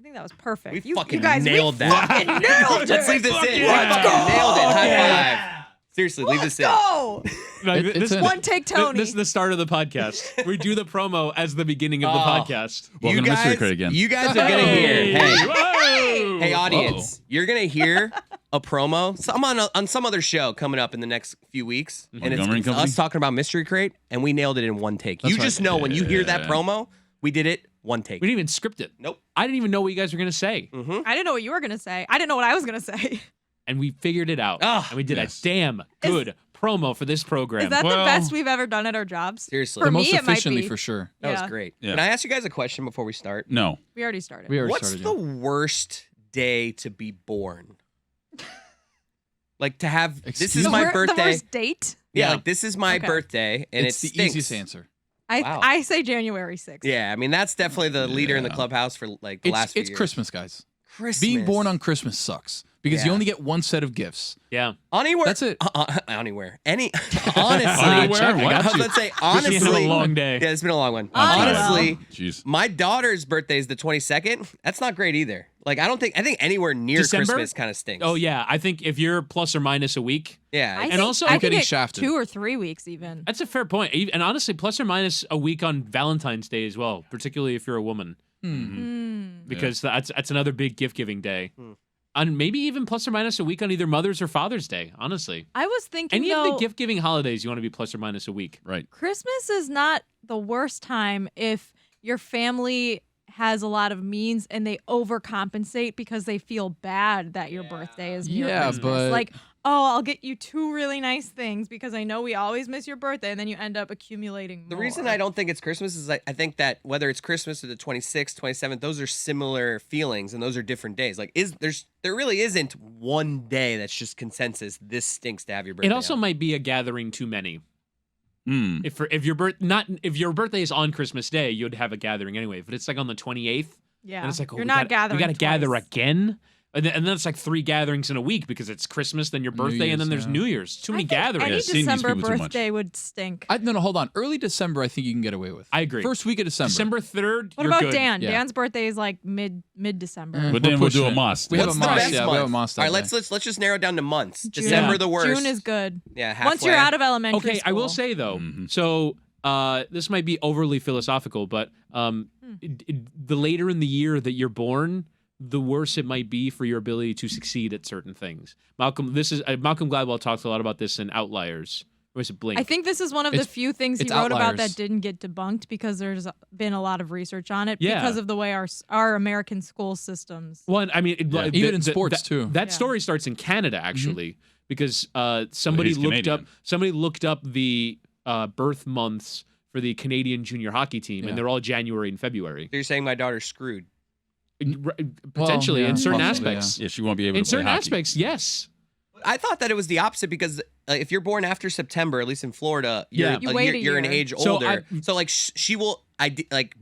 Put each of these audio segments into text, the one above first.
I think that was perfect. We fucking you guys nailed that. Fucking nailed it. Let's leave this in. Let's go. Nailed it. High five. Seriously, leave this in. Go. This One take, Tony. This is the start of the podcast. We do the promo as the beginning of the podcast. Welcome to Mystery Crate again. You guys are gonna hear. Whoa. Hey, audience, you're gonna hear a promo. Some on some other show coming up in the next few weeks, and it's us talking about Mystery Crate, and we nailed it in one take. You just know when you hear that promo, we did it one take. We didn't even script it. Nope. I didn't even know what you guys were gonna say. Mm-hmm. I didn't know what you were gonna say. I didn't know what I was gonna say. And we figured it out. And we did a damn good promo for this program. Is that the best we've ever done at our jobs? Seriously. For the me, most it might efficiently be. for sure. That was great. Yeah. Can I ask you guys a question before we start? No. We already started. What's the worst day to be born? Like to have, this is my birthday. The worst date? Yeah, like this is my birthday, and it's it the stinks. easiest answer. I say January 6th. Yeah, I mean that's definitely the leader in the clubhouse for like the last few years. It's Christmas, guys. Christmas. Being born on Christmas sucks because you only get one set of gifts. Yeah. Anywhere. That's it. Anywhere. Honestly. I was about to say, honestly. It's been a long day. Yeah, it's been a long one. Honestly. My daughter's birthday is the 22nd. That's not great either. Like, I think anywhere near December? Christmas kind of stinks. Oh, yeah. I think if you're plus or minus a week. Yeah. And also, I I'm could getting get shafted. 2 or 3 weeks even. That's a fair point. And honestly, plus or minus a week on Valentine's Day as well, particularly if you're a woman. Because that's another big gift-giving day. And maybe even plus or minus a week on either Mother's or Father's Day, honestly. I was thinking, Any of the gift-giving holidays, you want to be plus or minus a week. Right. Christmas is not the worst time if your family has a lot of means and they overcompensate because they feel bad that your birthday is near Christmas. But like, oh, I'll get you 2 really nice things because I know we always miss your birthday, and then you end up accumulating more. The reason I don't think it's Christmas is I think that whether it's Christmas or the 26th, 27th, those are similar feelings and those are different days. Like there really isn't one day that's just consensus. This stinks to have your birthday. It also on. might be a gathering too many. If your birthday is on Christmas Day, you'd have a gathering anyway. But it's like on the 28th. Yeah, And it's like, you're not gathering. We got to gather twice. again. And then it's like 3 gatherings in a week because it's Christmas, then your birthday, and then there's New Year's. Too many gatherings. Any seen these December people too much. birthday would stink. no, hold on. Early December, I think you can get away with. I agree. First week of December. December 3rd, What you're about good. Dan? Yeah. Dan's birthday is like mid-December. We're But then we'll do pushing a it. must. We have What's a the must. best Yeah, month? we have a must. All right, that let's just narrow it down to months. June. December the worst. June is good. Yeah, halfway. Once you're out of elementary Okay, school. I will say, though, so this might be overly philosophical, but the later in the year that you're born, the worse it might be for your ability to succeed at certain things. Malcolm Gladwell talks a lot about this in Outliers. Or was it Blink? I think this is one of the few things he it's wrote about Outliers. that didn't get debunked because there's been a lot of research on it Yeah. because of the way our American school systems. Well, I mean, Even in sports, too. That Yeah. story starts in Canada actually, because somebody he's Canadian. looked up the birth months for the Canadian junior hockey team, and they're all January and February. So you're saying my daughter's screwed. Potentially, yeah, in certain possibly, aspects. Yeah, she won't be able In to play certain hockey. aspects, yes. I thought that it was the opposite because if you're born after September, at least in Florida, Yeah. You wait a you're an year. age So older. So like she will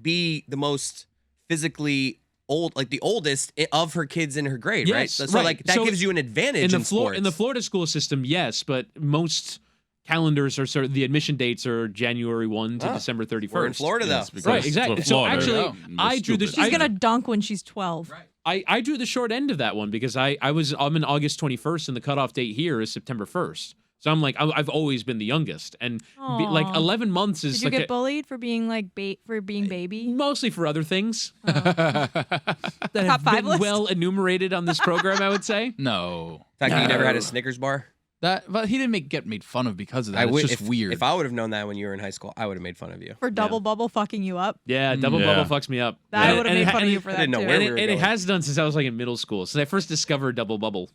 be the most physically old, like the oldest of her kids in her grade, right? Yes, So right. like that So gives you an advantage in sports. In the Florida school system, yes, but most calendars are sort of the admission dates are January 1 to December 31st. We're in Florida though. Yes, because Right, it's exactly. So Florida. actually, Yeah. I drew this. Stupid. She's gonna dunk when she's 12. I drew the short end of that one because I'm in August 21st and the cutoff date here is September 1st. So I'm like I've always been the youngest, and like Aw. 11 months is Did you like get bullied for being like baby? mostly for other things Top that have 5 been list? well enumerated on this program. I would say. No. The fact that you never had a Snickers bar. But he didn't get made fun of because of that. would, it's just weird. If I would have known that when you were in high school, I would have made fun of you. For double bubble fucking you up. Yeah, double Yeah. bubble fucks me up. I And- would have and made it- fun of and you it- for I that didn't know too. where And we it, were and it going. has done since I was like in middle school. Since I first discovered double bubble.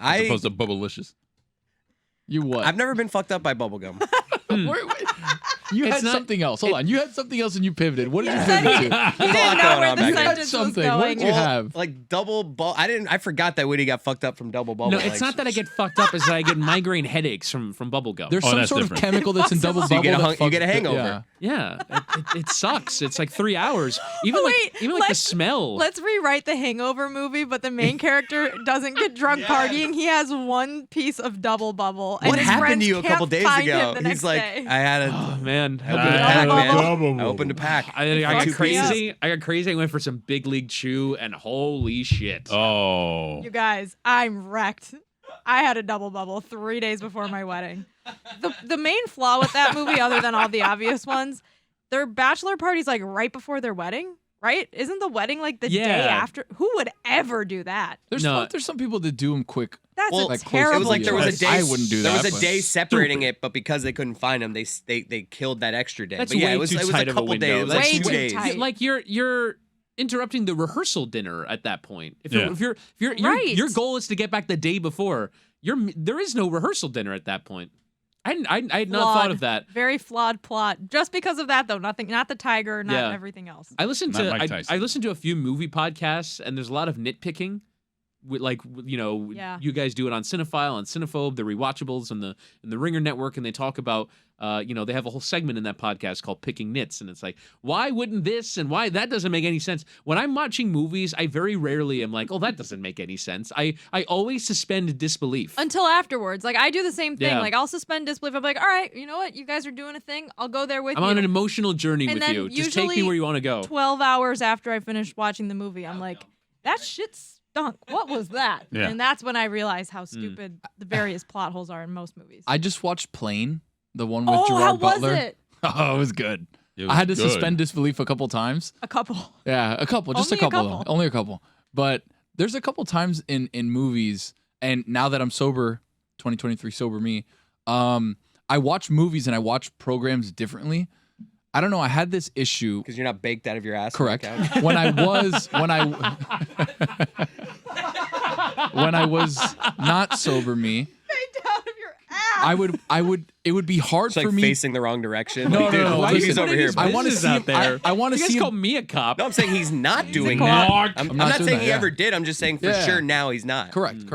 As opposed to Bubblicious. you what? I've never been fucked up by bubblegum. You It's had not- something else. Hold on. You had something else and you pivoted. What did you said pivot he- to? He didn't know going where on the back there. sentence was Something. What going. did you have? Like double bubble. I forgot that Woody got fucked up from double bubble. No, it's not that I get fucked up. It's that I get migraine headaches from bubble gum. There's Oh, some that's sort different. of chemical that's in double So you bubble. get a that hung- you get a fucks- hangover. Yeah. Yeah, it sucks. It's like 3 hours. Even Wait, like the let's- smell. Let's rewrite the Hangover movie, but the main character doesn't get drunk partying. He has one piece of double bubble. And What his happened friends to you a couple can't days find ago? him the He's next like, day. I had a. Oh, man, man. I opened a pack, man. I opened a pack. I got crazy. I got crazy. I went for some Big League Chew, and holy shit. Oh. You guys, I'm wrecked. I had a double bubble 3 days before my wedding. The main flaw with that movie, other than all the obvious ones, their bachelor party's like right before their wedding, right? Isn't the wedding like the day after? Who would ever do that? There's some people that do them quick. That's well, a terrible. It was like there was a day. I wouldn't do there that. There was a day separating it, but because they couldn't find them, they killed that extra day. That's but yeah, way it was too a tight of a couple window. days. It was like Way 2 too days. tight. Like you're interrupting the rehearsal dinner at that point. If your Right. your goal is to get back the day before, there is no rehearsal dinner at that point. I had not thought of that. Very flawed plot. Just because of that, though. Not the tiger, not everything else. I listened Not to Mike Tyson. I listened to a few movie podcasts, and there's a lot of nitpicking. With you guys do it on Cinephile, on Cinephobe, the Rewatchables, and the Ringer Network, and they talk about they have a whole segment in that podcast called Picking Nits, and it's like, why wouldn't this and why that doesn't make any sense? When I'm watching movies, I very rarely am like, oh, that doesn't make any sense. I always suspend disbelief Until afterwards. Like, I do the same thing. Yeah. Like, I'll suspend disbelief. I'm like, all right, you know what? You guys are doing a thing. I'll go there with I'm you. on an emotional journey And with then you. Just take me usually where you want to go. 12 hours after I finished watching the movie, I'm like, that shit stunk. What was that? Yeah. And that's when I realized how stupid the various plot holes are in most movies. I just watched Plane, the one with how Gerard was Butler. it? Oh, it was good. It was I had to good. suspend disbelief a couple times. A couple. Yeah, a couple, just Only a a couple, couple. though. Only a couple. But there's a couple times in movies, and now that I'm sober, 2023 sober me, I watch movies and I watch programs differently. I don't know. I had this issue. Because you're not baked out of your ass. Correct. on the couch. when I was not sober me, Out of your ass. it would be hard It's like for me. facing the wrong direction. No, Like, no, dude, no, why listen, he's over here. I bud. want to Business see out him, there. I want to You see guys him. call me a cop. No, I'm saying he's not doing cop. that. Mark. I'm not not doing saying that, he yeah. ever did. I'm just saying for Yeah. sure now he's not. Correct.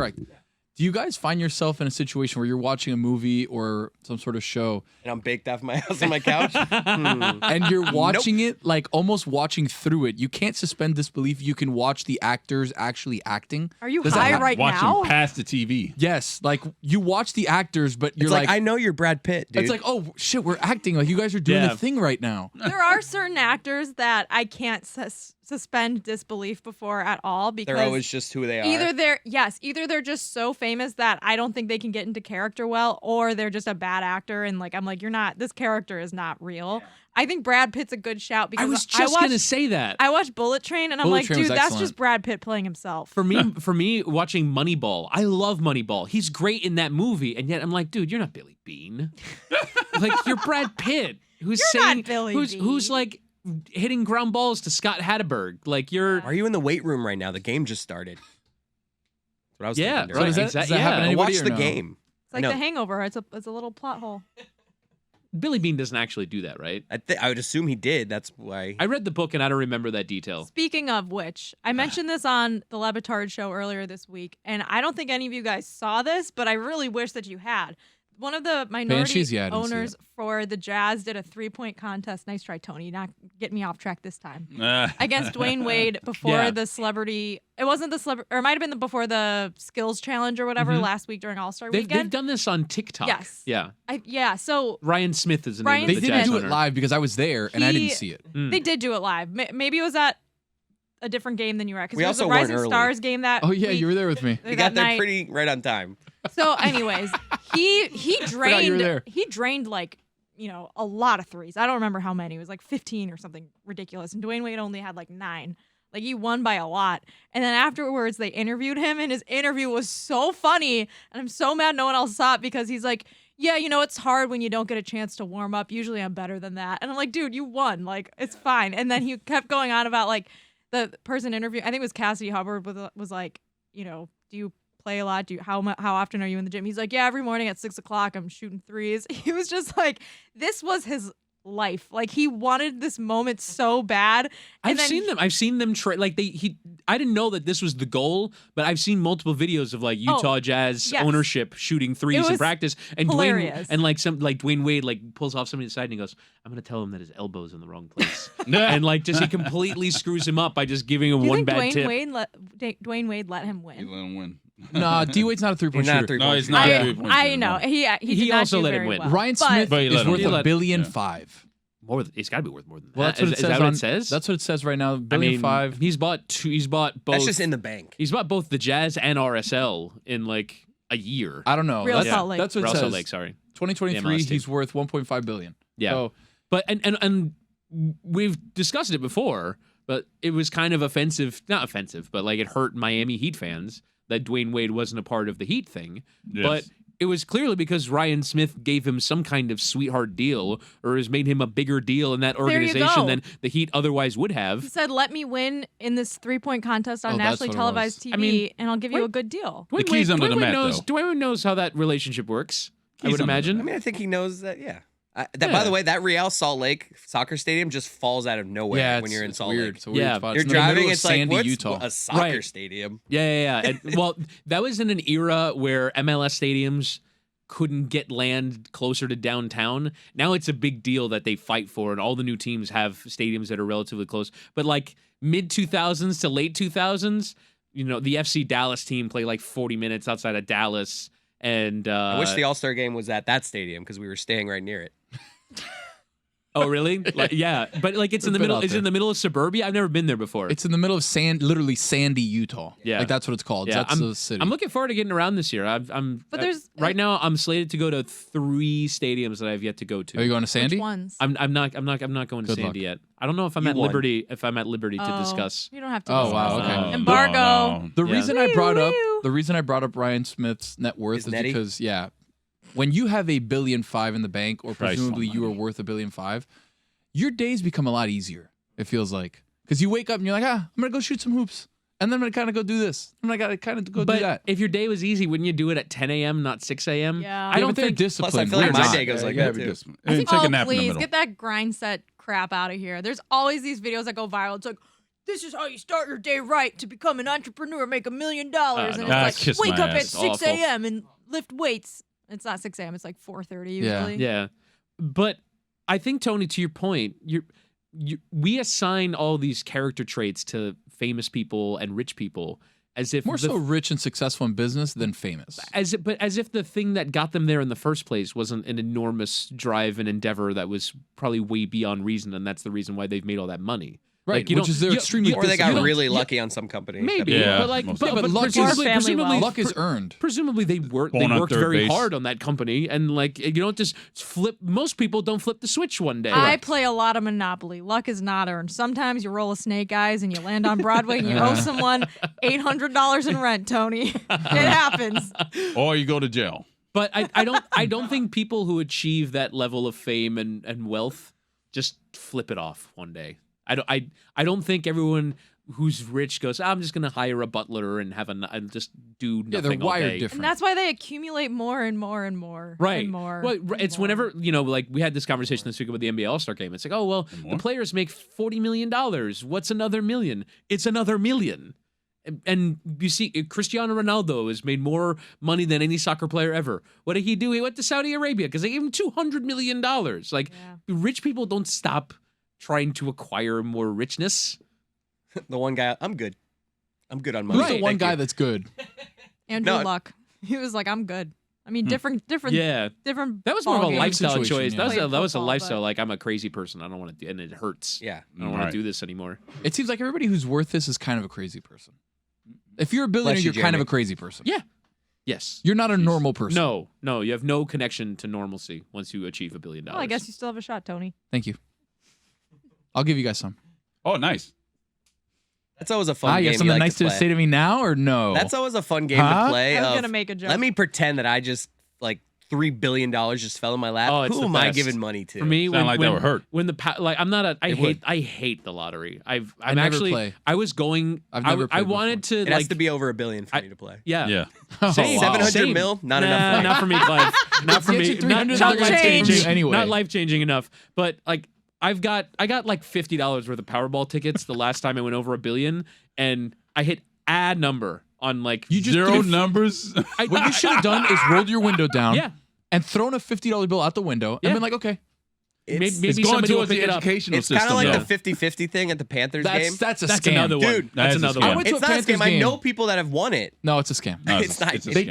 Do you guys find yourself in a situation where you're watching a movie or some sort of show And I'm baked off my house on my couch. and you're watching it, like almost watching through it? You can't suspend disbelief. You can watch the actors actually acting. Are you Does that high happen? right Watching now? past the TV. Yes, like you watch the actors, but you're It's like, I know you're Brad Pitt, dude. it's like, oh shit, we're acting. Like you guys are doing Yeah. a thing right now. There are certain actors that I can't suspend disbelief before at all because they're always just who they are. either they're just so famous that I don't think they can get into character well, or they're just a bad actor and like I'm like, this character is not real. I think Brad Pitt's a good shout because I was just gonna say that. I watched Bullet Train and I'm Bullet like, Train was dude, that's excellent. just Brad Pitt playing himself. For me, watching Moneyball, I love Moneyball. He's great in that movie, and yet I'm like, dude, you're not Billy Bean. Like you're Brad Pitt, who's You're not saying, Billy who's Bean. like hitting ground balls to Scott Hatterberg. Like you're, Are you in the weight room right now? The game just started. That's what I was yeah, thinking. So during does that. that, does yeah. that happen to I anybody watched or the no? game. It's like I know. The Hangover. It's a little plot hole. Billy Bean doesn't actually do that, right? I would assume he did. That's why. I read the book and I don't remember that detail. Speaking of which, I mentioned this on the LeBatard Show earlier this week, and I don't think any of you guys saw this, but I really wish that you had. One of the minority Banshees? Yeah, I didn't see owners it. for the Jazz did a 3-point contest. Nice try, Tony. Not get me off track this time. Against Dwyane Wade before Yeah. the celebrity. It wasn't the celebrity, or it might have been before the skills challenge or whatever last week during All-Star They've Weekend. done this on TikTok. Yes. Yeah. So Ryan Smith is the Ryan name They of the didn't Jazz do it owner. live because I was there and I He- didn't see it. they did do it live. Maybe it was at a different game than you were at because We it was also the weren't Rising early. Stars game that Oh yeah, week. you were there with me. He that got there night. pretty right on time. So, anyways, he Forgot you were there. drained like a lot of threes. I don't remember how many. It was like 15 or something ridiculous. And Dwyane Wade only had like 9. Like he won by a lot. And then afterwards, they interviewed him, and his interview was so funny. And I'm so mad no one else saw it because he's like, yeah, it's hard when you don't get a chance to warm up. Usually, I'm better than that. And I'm like, dude, you won. Like it's fine. And then he kept going on about like the person interviewing. I think it was Cassidy Hubbard was like, do you play a lot? How often are you in the gym? He's like, yeah, every morning at 6:00 I'm shooting threes. He was just like, this was his life. Like he wanted this moment so bad. And I've seen them try. Like I didn't know that this was the goal, but I've seen multiple videos of like Utah Jazz yes. ownership shooting threes in was practice, and hilarious. Dwyane Wade like pulls off somebody to the side and he goes, "I'm gonna tell him that his elbow's in the wrong place," and like just he completely screws him up by just giving him Do you one think bad Dwyane tip. Wade let him win? He let him win. Nah, D-Wade's not a three-point He's not a shooter. three-point No, he's shooter. not. I, a three-point I shooter, know no. he did also not do let him very win. well. Ryan But- Smith But he is let worth him. $1.5 billion. More. It's got to be worth more than that. Well, that's what it says. Is that what it says? That's what it says right now. I Billion mean, five. he's bought both. That's just in the bank. He's bought both the Jazz and RSL in like a year. I don't know. Real that's, Salt Lake. That's what it Real says. Salt Lake, sorry. 2023, MLS team. he's worth $1.5 billion. Yeah. So, But and we've discussed it before, but it was kind of offensive, not offensive, but like it hurt Miami Heat fans that Dwyane Wade wasn't a part of the Heat thing. Yes. But it was clearly because Ryan Smith gave him some kind of sweetheart deal or has made him a bigger deal in that you organization go. than the Heat otherwise would He have. said, "Let me win in this 3-point contest on Oh, that's nationally what it televised was. TV, I mean, and I'll give you a good deal." The key's under the mat, though. Dwyane Wade knows how that relationship works, I Key's would under the imagine. I mean, I think he knows that. Yeah. By Yeah. the way, that Real Salt Lake soccer stadium just falls out of nowhere yeah, when you're in it's Salt weird. Lake. It's a weird Yeah. spot. You're It's in the middle driving, of it's like, Sandy, what's Utah. a soccer Right. stadium? Yeah. And, well, that was in an era where MLS stadiums couldn't get land closer to downtown. Now it's a big deal that they fight for, and all the new teams have stadiums that are relatively close. But like mid 2000s to late 2000s, the FC Dallas team played like 40 minutes outside of Dallas. And I wish the All-Star game was at that stadium because we were staying right near it. oh really? Yeah, but like it's in the Been middle. out Is it there. in the middle of suburbia? I've never been there before. It's in the middle of literally Sandy, Utah. Yeah. Like that's what it's called. Yeah, That's the city. I'm looking forward to getting around this year. But there's right now I'm slated to go to 3 stadiums that I've yet to go to. Are you going to Sandy? Which ones? I'm not going to Good Sandy luck. yet. I don't know if I'm You at won. liberty to Oh, discuss. You don't have to. Oh, discuss wow, that. okay. Embargo. No. The Yeah. reason I brought up Wee-wee. Ryan Smith's net worth Is is Nettie? because when you have $1.5 billion in the bank, or Christ presumably you are almighty. worth $1.5 billion, your days become a lot easier. It feels like because you wake up and you're like, I'm gonna go shoot some hoops, and then I'm gonna kind of go do this. I gotta kind of go But do that. if your day was easy, wouldn't you do it at 10 a.m., not 6 a.m.? Yeah. I don't they're think. disciplined. Plus, I feel like We're my not. day goes like you gotta that be too. disciplined. Take a Oh, nap in the please middle. get that grind set crap out of here. There's always these videos that go viral. It's like, this is how you start your day right to become an entrepreneur, make $1 million. And no. it's Kiss like, wake my up at ass. 6 Awful. a.m. and lift weights. It's not 6 a.m. It's like 4:30 usually. Yeah. But I think, Tony, to your point, we assign all these character traits to famous people and rich people as if More so rich and successful in business than famous. as if the thing that got them there in the first place wasn't an enormous drive and endeavor that was probably way beyond reason, and that's the reason why they've made all that money. Right, Like, you which don't- is they're you- extremely Or they you got don't- really you- lucky on some company. Maybe, Yeah, but like, most but, of but but luck is- Or presumably, family presumably, wealth. Luck is earned. presumably they worked Born on worked third very base. hard on that company, and like you don't just flip. Most people don't flip the switch one day. I play a lot of Monopoly. Luck is not earned. Sometimes you roll a snake eyes and you land on Broadway and you owe someone $800 in rent, Tony. It happens. Or you go to jail. But I don't think people who achieve that level of fame and wealth just flip it off one day. I don't think everyone who's rich goes, I'm just gonna hire a butler and and just do nothing Yeah, they're all wired day. different. And that's why they accumulate more and more and more. Right. And more. Well, and it's more. whenever, like we had this conversation this week about the NBA All-Star game. It's like, oh, well, And the more? players make $40 million. What's another million? It's another million. And you see, Cristiano Ronaldo has made more money than any soccer player ever. What did he do? He went to Saudi Arabia because they gave him $200 million. Like, Yeah. rich people don't stop trying to acquire more richness. The one guy, I'm good. I'm good on money. Who's the one Thank guy you. that's good? Andrew No. Luck. He was like, I'm good. I mean, different, Yeah. different. That was more of a ballgame. lifestyle situation, choice. yeah. That was Played a football, lifestyle. but- Like, I'm a crazy person. I don't want to, and it hurts. Yeah. I don't want Right. to do this anymore. It seems like everybody who's worth this is kind of a crazy person. If you're a billionaire, Bless you, you're kind of Jeremy. a crazy person. Yeah. Yes. You're not a normal person. No, you have no connection to normalcy once you achieve $1 billion. Well, I guess you still have a shot, Tony. Thank you. I'll give you guys some. Oh, nice. That's always a fun You game. have you something like nice to play. say to me now or no? That's always a fun game Huh? to play. I was of, gonna make a joke. Let me pretend that I just like $3 billion just fell in my lap. Oh, it's Who the am I best. giving money to? For me, Sound like that would hurt. When I'm not a. It would. I hate the lottery. I'm never actually. play. I was going. I've never I played wanted to it like. has to be over $1 billion for I- me to play. Yeah. Yeah. Oh, Same. wow. 700 Same. mil? Not Nah, enough for me. Not for me, Clive. Not for Get me. you 300, Not they're gonna take life-changing. from you anyway. Not life changing enough. But like, I got like $50 worth of Powerball tickets the last time I went over $1 billion, and I hit a number on like You just Zero did- numbers. What you should have done is rolled your window down Yeah. and thrown a $50 bill out the window Yeah. and been like, okay. maybe It's going somebody will towards pick the it up. educational It's system. kind of like though. the 50-50 thing at the Panthers game. That's a That's scam. another one. Dude, That's that's a another scam. I one. went to It's a not a Panthers scam. I game. know people that have won it. No, it's a scam. No, It's not. a They scam.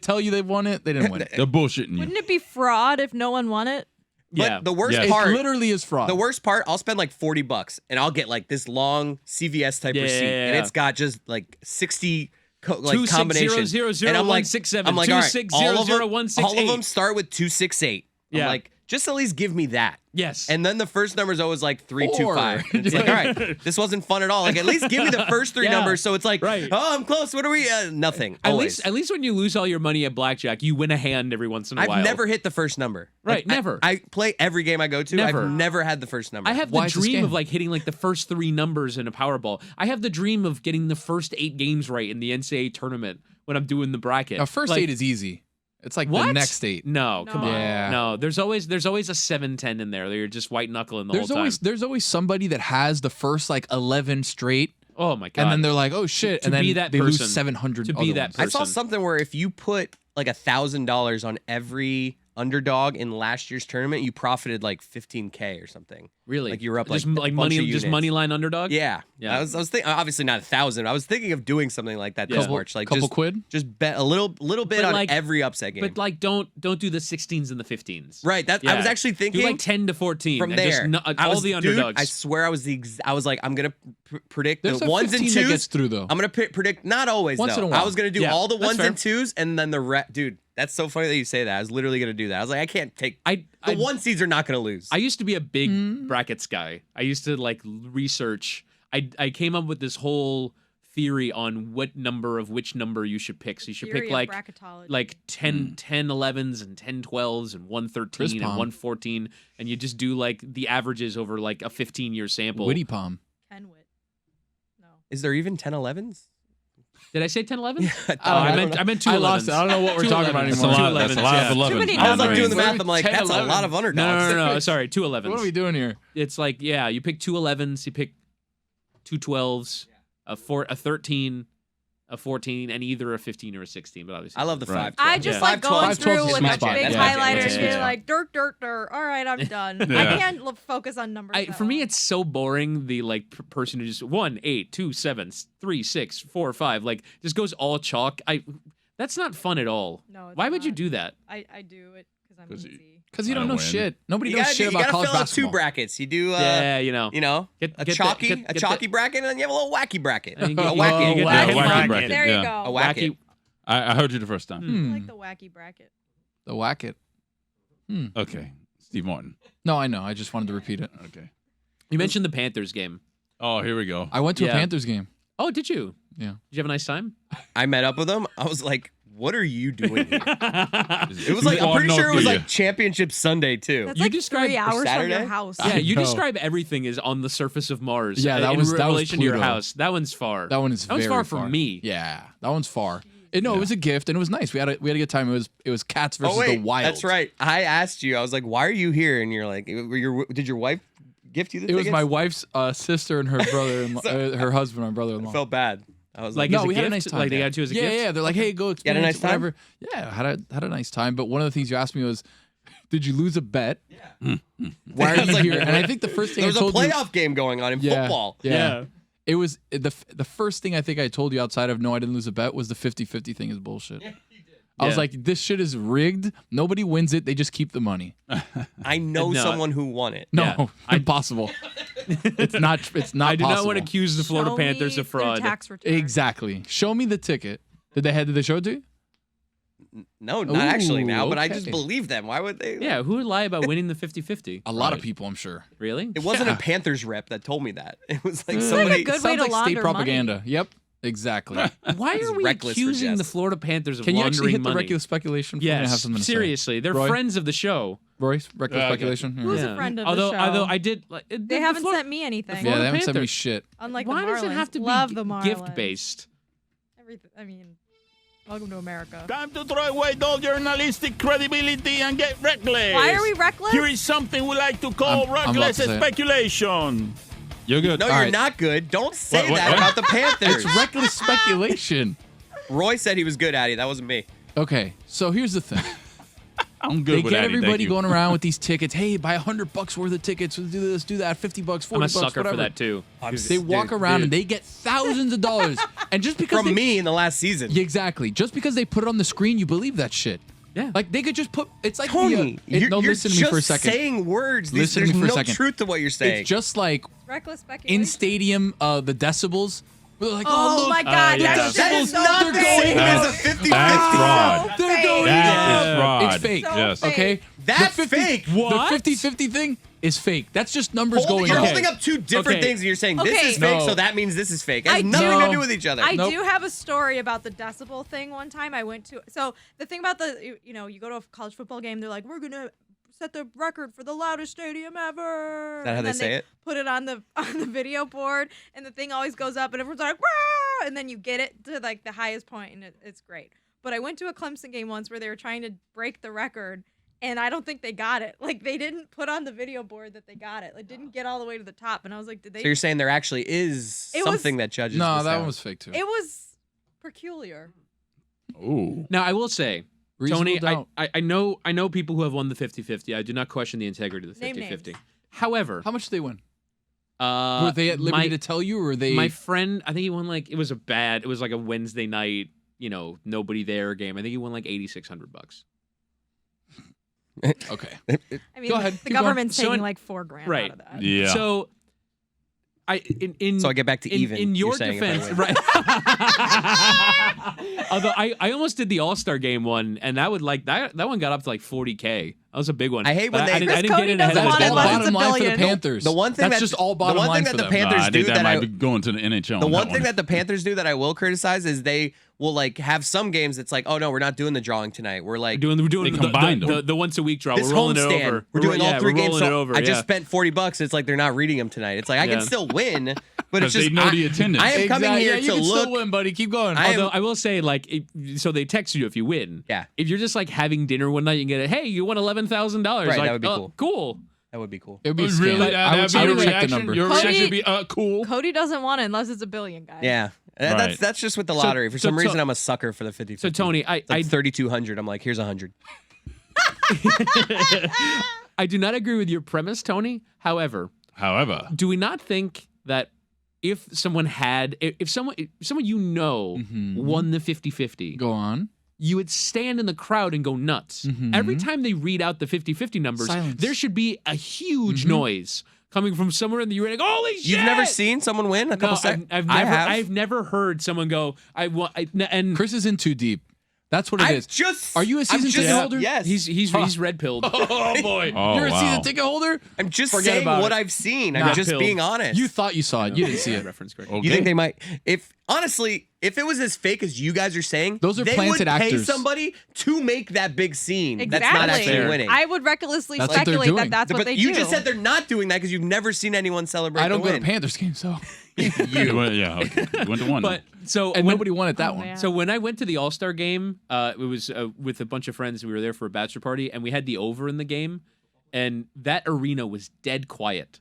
tell you they won it. They didn't win it. They're bullshitting you. Wouldn't it be fraud if no one won it? But Yeah. the worst Yes. part, It literally is fraud. the worst part, I'll spend like $40 and I'll get like this long CVS type Yeah, receipt, yeah, and yeah. it's got just like 60 like 2 6 0 combinations. 0 0 And I'm like, 167. I'm like, 2 all right, 6 all 0 of 0 them, 168. all of them start with 268. I'm Yeah. like, just at least give me that. Yes. And then the first number is always like 325. It's like, all right, this wasn't fun at all. Like, at least give me the first three Yeah. numbers. So it's like, Right. oh, I'm close. What are we? Nothing. at Always. least when you lose all your money at blackjack, you win a hand every once in a while. I've never hit the first number. Right, Like, never. I play every game I go to. Never. I've never had the first number. I have Why the is it a dream scam? of like hitting like the first 3 numbers in a Powerball. I have the dream of getting the first 8 games right in the NCAA tournament when I'm doing the bracket. Now, first Like, 8 is easy. It's like what? the next 8. No, come on. Yeah. No, there's always a 7-10 in there. You're just white knuckling the whole time. There's always somebody that has the first like 11 straight, Oh my god. and then they're like, oh shit, To and then be that they lose person. 700. To be other that ones. I saw person. something where if you put like $1,000 on every underdog in last year's tournament, you profited like 15K or something. Really? Like you were up like just a like bunch money of just units. money line underdog? Yeah. Yeah. I was thinking, obviously not 1,000. I was thinking of doing something like that this Yeah. March. Like couple just, quid. just bet a little bit But on like- every upset game. But like don't do the 16s and the 15s. Right. That I was Yeah. actually thinking Do like 10 to 14 from and there. just I all was, the dude, underdogs. I swear I was I was like, I'm gonna predict There's the a ones and 15 that twos. gets through though. I'm gonna predict not always Once though. in a while. I was gonna do Yeah, all the that's ones fair. and twos, and then the dude. That's so funny that you say that. I was literally gonna do that. I was like, I can't take I the one seeds are not gonna lose. I used to be a big brackets guy. I used to like research. I came up with this whole theory on what number of which number you should pick. So you should pick like 10 11s and 10 12s and 113 and palm. 114, and you just do like the averages over like a 15-year sample. Witty palm. 10 wit. No. Is there even 10-11s? Did I say 10 11? I I meant 2 I 11s. lost it. I don't know what we're 2 talking about 11s. That's a anymore. lot. That's a lot yeah. of 11. Too many I was like numbers. doing the Where math. I'm like, 10, that's a 11. lot of underdogs. No. Sorry, 2 11s. What are we doing here? It's like, yeah, you pick 2 11s, you pick 2 12s, a 13, a 14, and either a 15 or a 16. But obviously, I love the Right. 5. I just Yeah. like 5-12 going is through a with sweet a spot. big Yeah. highlighter That's a and sweet be spot. like, dirt. All right, I'm done. Yeah. I can't focus on numbers. that For me, long. it's so boring. The like person who just 1 8 2 7 3 6 4 5 like just goes all chalk. That's not fun at all. No, it's Why would you not. do that? I do it because I'm 'Cause you- easy. Because you I don't know don't win. shit. Nobody You knows gotta, shit you about gotta college fill out basketball. 2 brackets. You do, Yeah, you know. you know, Get a the- chalky, get a the- chalky bracket, and then you have a little wacky bracket. And you A get- wacky, you get the wacky hip bracket. bracket. There Yeah. you go. a wacky. Wacky. I heard you the first time. I Hmm. like the wacky bracket. The whack it. Okay. Steve Martin. No, I know. I just wanted to repeat it. Okay. You mentioned the Panthers game. Oh, here we go. I went to Yeah. a Panthers game. Oh, did you? Yeah. Did you have a nice time? I met up with him. I was like, what are you doing here? It was You like, I'm are pretty no sure it was do like you. Championship Sunday too. That's You like described 3 hours from Saturday? your house. Yeah, you know. describe everything as on the surface of Mars. Yeah, that in was relation to your Pluto. house. That one's far. That one is That one's very far from me. Yeah, that one's far. It was a gift and it was nice. We had a good time. It was cats versus Oh wait, the wild. that's right. I asked you. I was like, why are you here? And you're like, did your wife gift you the It was tickets? my wife's sister and her brother, her husband, my brother-in-law. I felt bad. I was Like, like, as no, a we had a gift? nice time. Like, they got you as a gift? Yeah, they're like, hey, go You had a experience nice it, time? whatever. Yeah, had a nice time. But one of the things you asked me was, did you lose a bet? Yeah. Why are I was you like, here? And I think the first thing there was I a told you, playoff game going on in football. Yeah. It was the first thing I think I told you outside of no, I didn't lose a bet was the 50-50 thing is bullshit. I was Yeah. like, this shit is rigged. Nobody wins it. They just keep the money. I know No. someone who won it. No, Yeah. impossible. It's not. It's not. I do not possible. want to accuse the Florida Show me Panthers of their fraud. tax return. Exactly. Show me the ticket. Did they show it to you? No, not actually Ooh, now, but I okay. just believe them. Why would they? Yeah, who would lie about winning the 50-50? A lot of Right. people, I'm sure. Really? It wasn't Yeah. a Panthers rep that told me that. It was like It's somebody. like a good way Sounds to like state launder propaganda. money. Yep. Exactly. Why It's are we reckless for accusing the Jess. Florida Panthers of Can you laundering actually hit the money? reckless speculation? For me? I have Yes, something to say. seriously. They're Roy? friends of the show. Royce, reckless Okay. speculation. Who's Yeah. a friend of the although, show? Although I did... Like, They haven't sent me anything. Yeah, Florida they haven't sent me Panthers. shit. Unlike Why the does it Marlins. have to Love be the Marlins. gift-based? Everything. I mean, welcome to America. Time to throw away all journalistic credibility and get reckless. Why are we reckless? Here is something we like to call I'm about reckless to say it. speculation. You're good. No, All you're right. not good. Don't say What? that about the Panthers. It's reckless speculation. Roy said he was good at it. That wasn't me. Okay, so here's the thing. I'm good They with get Addy, everybody thank you. going around with these tickets. Hey, buy $100 worth of tickets. We'll do this, do that. $50, $40, I'm a sucker whatever. for that too. They walk around and they get thousands of dollars. And just because From me in the last season. Yeah, exactly. Just because they put it on the screen, you believe that shit. Yeah. Like they could just put. It's like Tony, you're listen to me for a second. saying words. Listen to There's me for a no second. truth to what you're saying. It's just like Reckless speculation. in stadium, the decibels. We're like, Oh look, my God, yeah. that that shit is is so not the fake. same as a 50-50. That's fraud. they're going That is down. fraud. It's fake. So Yes. fake. Okay, That's the fake. What? The 50-50 thing is fake. That's just numbers going You're up. holding up two different Okay. things, and you're saying this Okay. is fake, No. so that means this is fake. It has I nothing do- to do with each other. I Nope. do have a story about the decibel thing. One time I went to, so the thing about you go to a college football game, they're like, we're gonna set the record for the loudest stadium ever. Is that how And they then say it? Put it on the video board, and the thing always goes up, and everyone's like, "Wah!" And then you get it to like the highest point, and it's great. But I went to a Clemson game once where they were trying to break the record. And I don't think they got it. Like, they didn't put on the video board that they got it. It didn't get all the way to the top. And I was like, did they? So you're saying there actually is It was- something that judges No, the that sound. one was fake too. It was peculiar. Ooh. Now I will say, Reasonable Tony, doubt. I know people who have won the 50-50. I do not question the integrity of the Name 50-50. names. However, How much did they win? Were they at liberty to tell you, or were they? my friend, I think he won like it was like a Wednesday night, nobody there game. I think he won like $8,600. Okay. I mean, Go ahead, the keep going. government's So taking in- like $4,000 Right. out of that. Yeah. So So I get back to even. In you're your saying, if I defense, win. right? Although I almost did the All-Star game one, and that one got up to like $40K. That was a big one. I hate when But they- I didn't Because get Cody in ahead doesn't of want the it all unless deadline. it's bottom a line for the billion. Panthers. The one thing That's that- just all the bottom one line thing for that the them. Panthers I do think that that might I- be going to the NHL. The on one that thing that the Panthers do that I will criticize is they will like have some games that's like, oh no, we're not doing the drawing tonight. We're like We're doing They the, combined the, them. the, the once a week draw. this We're rolling it homestand. over. We're doing all three we're games. rolling So it over. I yeah. just spent $40. It's like they're not reading them tonight. It's like I Yeah. can still win, but it's Because they just know the attendance. I am coming Exactly. here Yeah, you to can look. still win, buddy. Keep going. I am- Although I will say, like, so they text you if you win. Yeah. If you're just like having dinner one night, you get it. Hey, you won $11,000. Right, like, that would be oh, cool. Cool. That would be cool. It would be a Really? scam. I would That'd be your check the reaction? number. Your Cody- reaction would be, cool. Cody doesn't want it unless it's a billion, guys. Yeah. Right. That's just with the So- lottery. For so- some so- reason, I'm a sucker for the 50. So Tony, It's like 3,200. I'm like, here's 100. I do not agree with your premise, Tony. However, However, do we not think that if someone won the 50-50, Go on. you would stand in the crowd and go nuts. Every time they read out the 50-50 numbers, Silence. there should be a huge noise coming from somewhere in the arena. Like, holy shit! You've never seen someone win a No, couple seconds? I've never heard someone go. And Chris is in too deep. That's what it is. Are you a season ticket holder? Yes. he's red pilled. Oh boy. Oh, You're a wow. season ticket holder? I'm just Forget saying about what it. I've seen. Nah. I'm just Pilled. being honest. You thought you saw it. You didn't see it. Reference correct. Okay. You think they might? If honestly, if it was as fake as you guys are saying, Those are they planted would pay actors. somebody to make that big scene. Exactly. That's not actually winning. I would recklessly That's what they're speculate that doing. that's what but they you do. just said they're not doing that because you've never seen anyone celebrate. I don't the go win. to Panthers games, so. You went, yeah, okay. You went to one. But so And when, nobody wanted that Oh, one. man. So when I went to the All-Star game, it was with a bunch of friends. We were there for a bachelor party, and we had the over in the game, and that arena was dead quiet.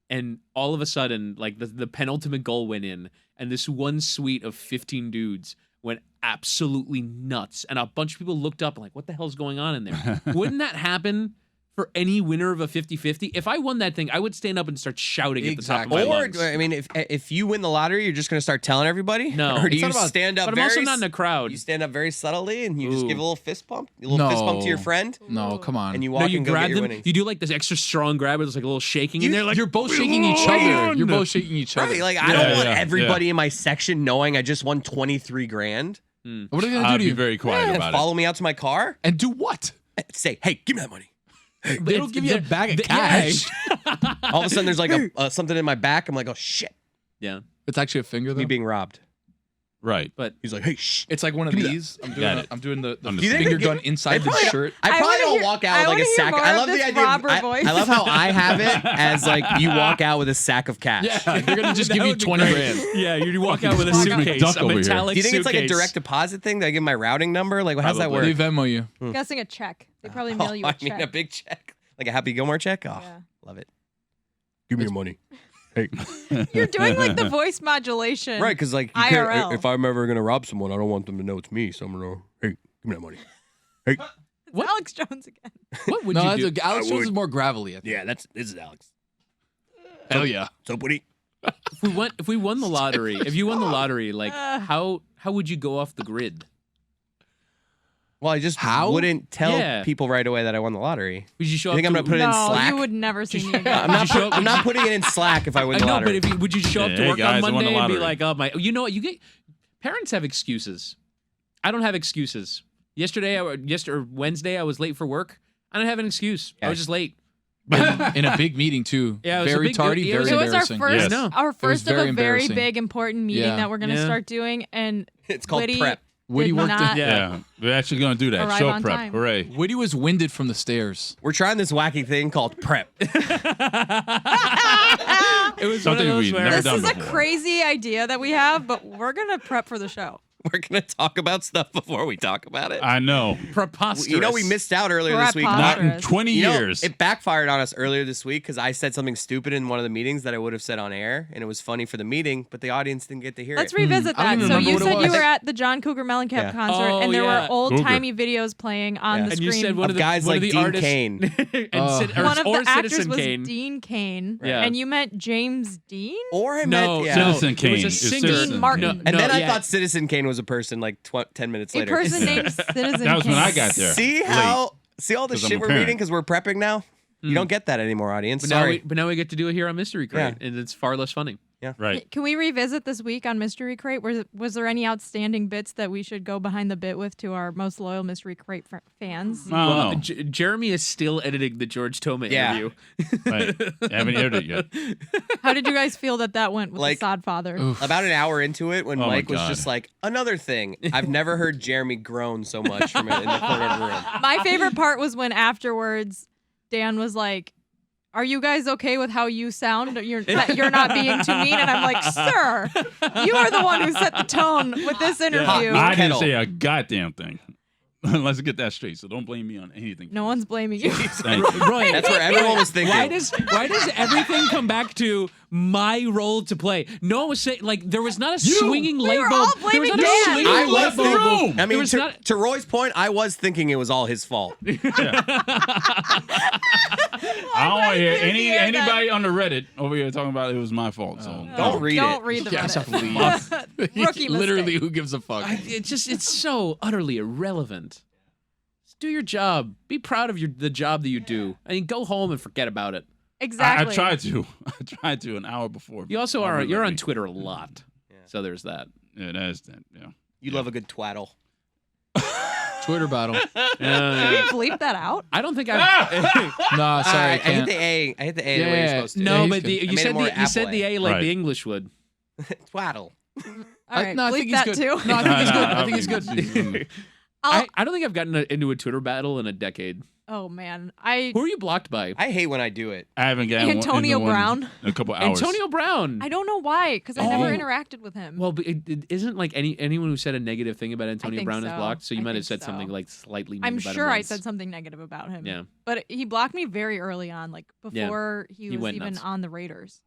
And all of a sudden, like the penultimate goal went in, and this one suite of 15 dudes went absolutely nuts. And a bunch of people looked up and like, what the hell's going on in there? Wouldn't that happen for any winner of a 50-50? If I won that thing, I would stand up and start shouting at the top of my Or lungs. I mean, if you win the lottery, you're just going to start telling everybody. No. Or do It's you not about- stand up? But I'm very also not in a crowd. You stand up very subtly and you just Ooh. give a little fist bump, a little fist bump to your No. friend, No, come on. and you No, walk you and go grab get your them. winnings. You do like this extra strong grab. It's like a little shaking in there. Like You're both shaking each other. You're both shaking each other. Right, like I don't Yeah, want yeah, everybody in my section knowing I just won 23 grand. What are they going to do I'd to be you? very quiet And about follow me out to my car. And do what? Say, hey, give me that money. They don't give you a bag of cash. All of a sudden, there's like something in my back. I'm like, oh shit, Yeah. It's actually a finger, though. me being robbed. Right. But He's like, hey, shh. It's like one of Give me these. Got it. I'm doing the Do you think finger they get- gun inside the probably- shirt. I probably wanna don't hear- walk I out with like wanna a hear sack. more I of love the this idea. robber I voice. love how I have it as like you walk out with a sack of cash. Yeah, they're going to just give you 20 grand. yeah, you walk out with a Fucking suitcase, McDuck a over here. metallic Do you think it's like a suitcase. direct deposit thing? Do I give my routing number? Like, how's that work? They Venmo you. I'm guessing a check. They probably mail you a I check. mean, a big check, like a Happy Gilmore check. Oh, Yeah. love it. Give me your money. Hey, You're doing like the voice modulation. right? Because like, IRL. if I'm ever gonna rob someone, I don't want them to know it's me. So I'm gonna, hey, give me that money. Hey, What? Alex Jones again. What would No, you do? Alex Jones is more gravelly. I think. Yeah, this is Alex. Hell yeah. So Woody. If we won the lottery, if you won the lottery, like how would you go off the grid? Well, I just How? wouldn't tell Yeah. people right away that I won the lottery. Would you show You up think I'm to, gonna put it in No, Slack? you would never see me again. I'm not putting it in Slack if I win I the know, lottery. but would you show up to Hey, work guys, I on won the Monday and be lottery. like, oh my, you know what? You get parents have excuses. I don't have excuses. Yesterday, or Wednesday, I was late for work. I don't have an excuse. I was just late. In a big meeting too. Yeah, it was a very big- tardy, it very was- It was our embarrassing. first, Yes. No. our first of very a very embarrassing. big important meeting Yeah. that we're gonna Yeah. start doing, and It's called Whitty prep. Woody did worked not Yeah, we're actually going to do that. arrive Show on prep. time. Hooray. Woody was winded from the stairs. We're trying this wacky thing called prep. It was Something one of those we've where never This done is a before. crazy idea that we have, but we're gonna prep for the show. We're gonna talk about stuff before we talk about it. I know. preposterous. You know, we missed out earlier We're this week. preposterous. Not in 20 You know, years. it backfired on us earlier this week because I said something stupid in one of the meetings that I would have said on air, and it was funny for the meeting, but the audience didn't get to hear Let's it. revisit I don't that. even So remember you what it said you was. were at the John Cougar Mellencamp Yeah. concert, Oh, and there yeah. were old timey videos playing on Yeah. the And screen. you said one Of of the guys one like of the Dean artists, Cain. one of or the actors Citizen was Kane. Dean Cain, Yeah. and you meant James Dean. Or I No, meant, yeah. no, Citizen it was Kane. a It's singer. Citizen Martin. No, And no, then I yeah. thought Citizen Kane was a person like 10 minutes A later. person named Citizen That was Kane. when I got there. See all the 'Cause I'm shit a we're parent. reading because we're prepping now? You don't get that anymore, audience. But Sorry. now we get to do it here on Mystery Crate, and it's far less funny. Right. Can we revisit this week on Mystery Crate? Was there any outstanding bits that we should go behind the bit with to our most loyal Mystery Crate fans? I don't know. Jeremy is still editing the George Toma Yeah. interview. Right. I haven't aired it yet. How did you guys feel that went with Like- the Sod Father? About an hour into it, when Oh my Mike was God. just like, another thing. I've never heard Jeremy groan so much from in the corner of the room. My favorite part was when afterwards Dan was like, "Are you guys okay with how you sound? That you're not being too mean?" And I'm like, "Sir, you are the one who set the tone with this interview." I didn't Kettle. say a goddamn thing. Let's get that straight. So don't blame me on anything. No one's blaming you. Thank you. Right. That's where everyone was thinking. Why does everything come back to my role to play? No one was saying, like, there was not a swinging light were bulb. all There was blaming not a Dan. swinging I light left the bulb. room. I There mean, was not- to Roy's point, I was thinking it was all his fault. I don't want to hear anybody on the Reddit over here talking about it was my fault. So Don't read Don't it. read the Yes, Reddit. please. Rookie Literally, mistake. who gives a fuck? It's so utterly irrelevant. Just do your job. Be proud of the job that you do. I mean, go home and forget about it. Exactly. I tried to. I tried to an hour before. You also I'll are. be You're like on me. Twitter a lot. So there's that. Yeah, that is that. Yeah. You love a good twaddle. Twitter battle. Can we bleep that out? I don't think I've. Nah, sorry, I I hit can't. the A. I hit the A the way Yeah. you're supposed to. no, he's but good. I you made said it more you said Apple the A like Right. the English would. Twaddle. All right, No, I bleep think he's that good. too. No, I think he's good. Nah, I think he's good. good. I don't think I've gotten into a Twitter battle in a decade. Oh man, Who are you blocked by? I hate when I do it. I haven't gotten Antonio into one Brown. in a couple hours. Antonio Brown. I don't know why, because I never Oh. interacted with him. Well, but it isn't like anyone who said a negative thing about Antonio think Brown is so. blocked. So you I might have think said so. something like slightly. I'm mean about sure him I once. said something negative about him. Yeah. But he blocked me very early on, like Yeah. before he was went even nuts. on the Raiders.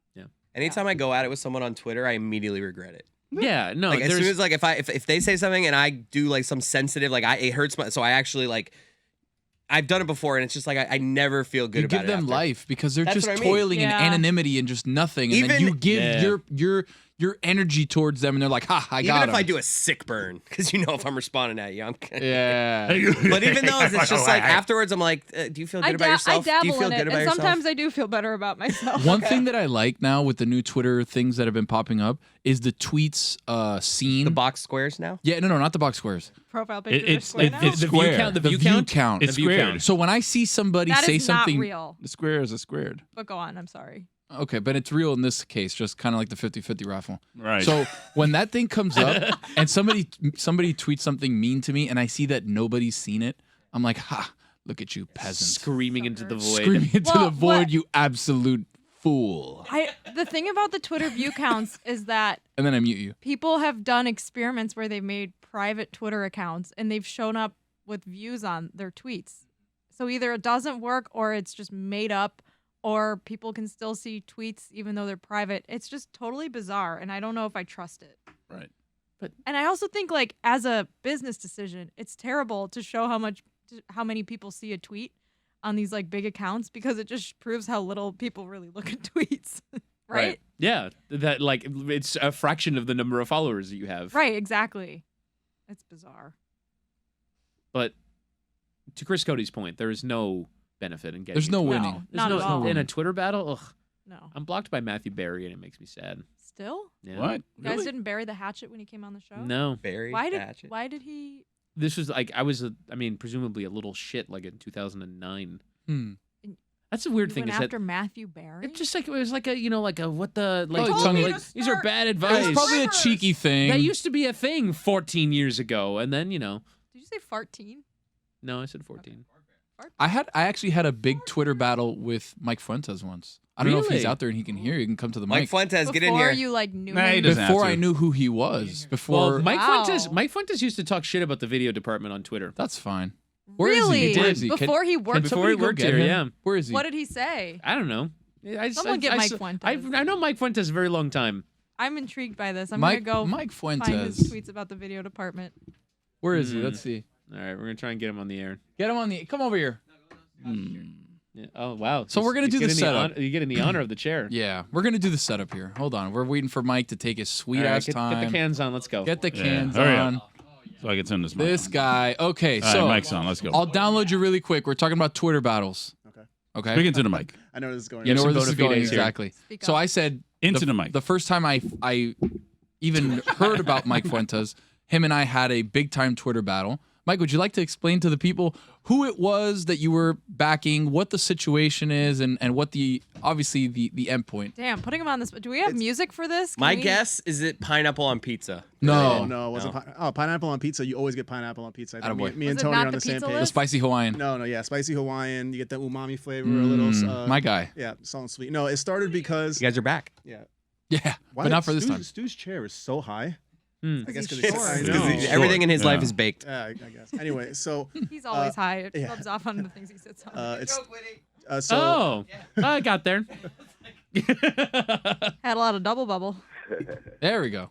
Anytime I go at it with someone on Twitter, I immediately regret it. Yeah, no. Like as there's- soon as like if they say something and I do like some sensitive like it hurts my, so I actually like I've done it before and it's just like I never feel good You about give it them after. life because they're That's just what I mean. toiling in Yeah. anonymity and just nothing, and then Even- you give Yeah. your energy towards them, and they're like, "Ha, I got Even if him." I do a sick burn, because you know if I'm responding at you, I'm. Yeah. But even though it's just like afterwards, I'm like, do you feel good about yourself? I dabble do you feel in good it, about and yourself? sometimes I do feel better about myself. One thing that I like now with the new Twitter things that have been popping up is the tweets scene. The box squares now. Yeah, no, not the box squares. Profile picture. It's square like now? the view square. count. The The view view count. count. It's The view squared. count. So when I see somebody That say is something, not real. The squares are squared. But go on. I'm sorry. okay, but it's real in this case, just kind of like the 50-50 raffle. Right. So when that thing comes up and somebody tweets something mean to me, and I see that nobody's seen it, I'm like, ha! Look at you, peasants, Screaming into the void. screaming into Well, the void, what- you absolute fool! The thing about the Twitter view counts is that And then I mute you. people have done experiments where they've made private Twitter accounts and they've shown up with views on their tweets. So either it doesn't work or it's just made up, or people can still see tweets even though they're private. It's just totally bizarre, and I don't know if I trust it. Right. And I also think, like, as a business decision, it's terrible to show how much how many people see a tweet on these like big accounts because it just proves how little people really look at tweets, right? Yeah, that like it's a fraction of the number of followers that you have. Right, exactly. It's bizarre. But to Chris Cody's point, there is no benefit in getting. There's no into it. winning. Not at all. In a Twitter battle. Ugh, No. I'm blocked by Matthew Berry, and it makes me sad. Still? Yeah. What? You guys Really? didn't bury the hatchet when he came on the show? No, Very Why hatchet. did he? this was like I mean, presumably a little shit like in 2009. That's the weird He thing went is that after Matthew Barry? it just like it was like a like a what the like, Probably told me like to these are start. bad It advice. was probably a cheeky thing. That used to be a thing 14 years ago, and then Did you say farteen? no, I said 14. I actually had a big Twitter battle with Mike Fuentes once. I don't know if he's Really? out there and he can hear. You can come to the Mike mic. Fuentes, get in Before here. you like knew Nah, he him? doesn't have Before to. I knew who he was. Before Well, Mike Wow. Fuentes used to talk shit about the video department on Twitter. that's fine. Where is Really? he? Where is he? Before he worked. Before somebody he go worked get here, him? yeah. Where is he? What did he say? I don't know. Someone get Mike Fuentes. I know Mike Fuentes a very long time. I'm intrigued by this. I'm Mike gonna go Mike find his Fuentes. tweets about the video department. Where is he? Let's see. All right, we're gonna try and get him on the air. Get him on the. Come over here. Yeah. Oh wow. So we're gonna do the getting setup. You getting the honor of the chair. Yeah, we're gonna do the setup here. Hold on. We're waiting for Mike to take his sweet All right, ass time. Get the cans on. Let's go. Get the Yeah, cans hurry up. on. So I can turn this mic This on. guy. Okay, All so right, mic's on. Let's go. I'll download you really quick. We're talking about Twitter battles. Okay. Okay. Speak into the mic. I know where this is going. You know some where this is bona going fides here. exactly. Speak So up. I said Into the mic. The first time I even heard about Mike Fuentes, him and I had a big time Twitter battle. Mike, would you like to explain to the people who it was that you were backing, what the situation is, and what the obviously the end point? Damn, putting him on this. Do we have music for this? Can My we- guess is it pineapple on pizza. No, No, it wasn't. Pineapple on pizza. You always get pineapple on pizza. I think Attaboy. me and Was it Tony not are on the the same pizza page. the list? spicy Hawaiian. No, yeah, spicy Hawaiian. You get that umami flavor, a little. My guy. Yeah, salt and sweet. No, it started because You guys are back. yeah. Yeah, Why but not for this time. Stu's chair is so high. Hmm. I guess he's because short. he's I know. Everything in his Sure. life Yeah. is baked. Yeah, I guess. Anyway, so He's always high. It yeah. rubs off on the things he sits on. it's Oh, I got there. Had a lot of double bubble. There we go.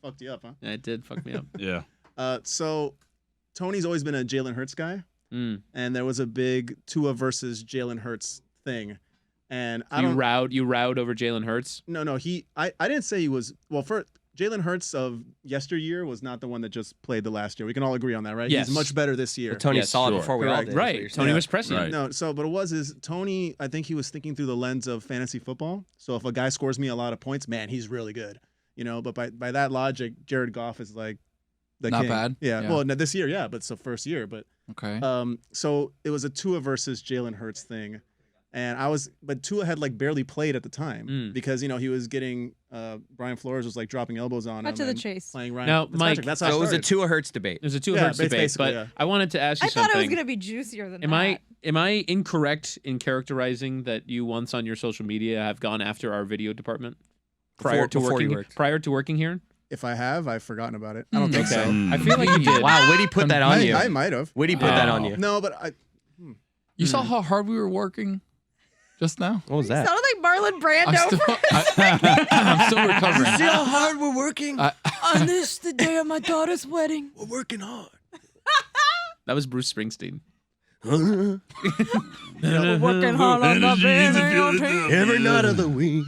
fucked you up, huh? It did fuck me up. Yeah. So Tony's always been a Jalen Hurts guy, Mm. and there was a big Tua versus Jalen Hurts thing, and I You don't. rowed over Jalen Hurts. No, I didn't say he was. Well, for Jalen Hurts of yesteryear was not the one that just played the last year. We can all agree on that, right? Yes. He's much better this year. But Tony Yes, saw it sure. before we all Correct. did. is what Right. you're Tony saying. was pressing. Right. No, so but it was Tony. I think he was thinking through the lens of fantasy football. So if a guy scores me a lot of points, man, he's really good. You know, but by that logic, Jared Goff is like the Not king. bad. Yeah. Yeah. Well, no, this year, yeah, but it's the first year. But Okay. so it was a Tua versus Jalen Hurts thing, and but Tua had like barely played at the time because he was getting Brian Flores was like dropping elbows on Cut him to the and chase. playing Ryan. Now, Fitzpatrick. Mike, That's how So it was a started. Tua Hurts debate. There's a two Yeah, Hurts debate, basically, but yeah. I wanted to ask you I thought something. it was gonna be juicier than Am that. I incorrect in characterizing that you once on your social media have gone after our video department prior to Before you working worked. prior to working here? If I have, I've forgotten about it. I don't think Okay, so. I feel like you did. Wow, Whitty put that on you. I might have. Whitty put that on Wow. you. No, but You saw how hard we were working just now? What was Sounded that? like Marlon Brando. I'm still, I'm still recovering. See how hard we're working? On this, the day of my daughter's wedding. We're working hard. That was Bruce Springsteen. We're working hard on the video team. Every night of the week.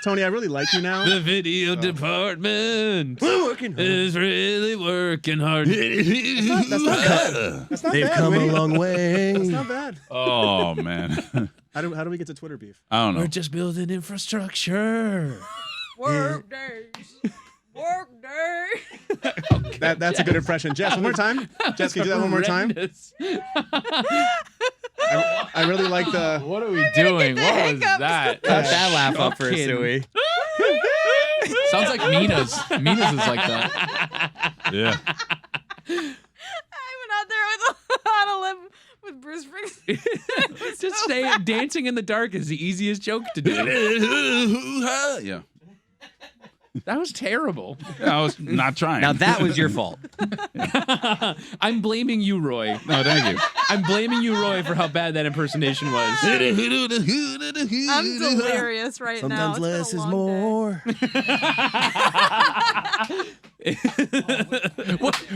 Tony, I really like you now. The video department We're working hard. is really working hard. That's not bad. That's not They've bad. come a Whitty. long way. That's not bad. Oh man. How do we get to Twitter beef? I don't know. We're just building infrastructure. Work days. Work day. That's a good impression. Jess, one more time. Jess, can you do that one more time? Horrendous. I really like the. What are we doing? What was hiccups. that? Cut that laugh up for us, Fucking- Stewie. Sounds like Mina's. Mina's is like that. Yeah. I went out there with on a limb with Bruce Springsteen. Just stay dancing in the dark is the easiest joke to do. Yeah. That was terrible. I was not trying. Now that was your fault. I'm blaming you, Roy. No, thank you. I'm blaming you, Roy, for how bad that impersonation was. I'm delirious right now. Sometimes less It's is been a long day. more.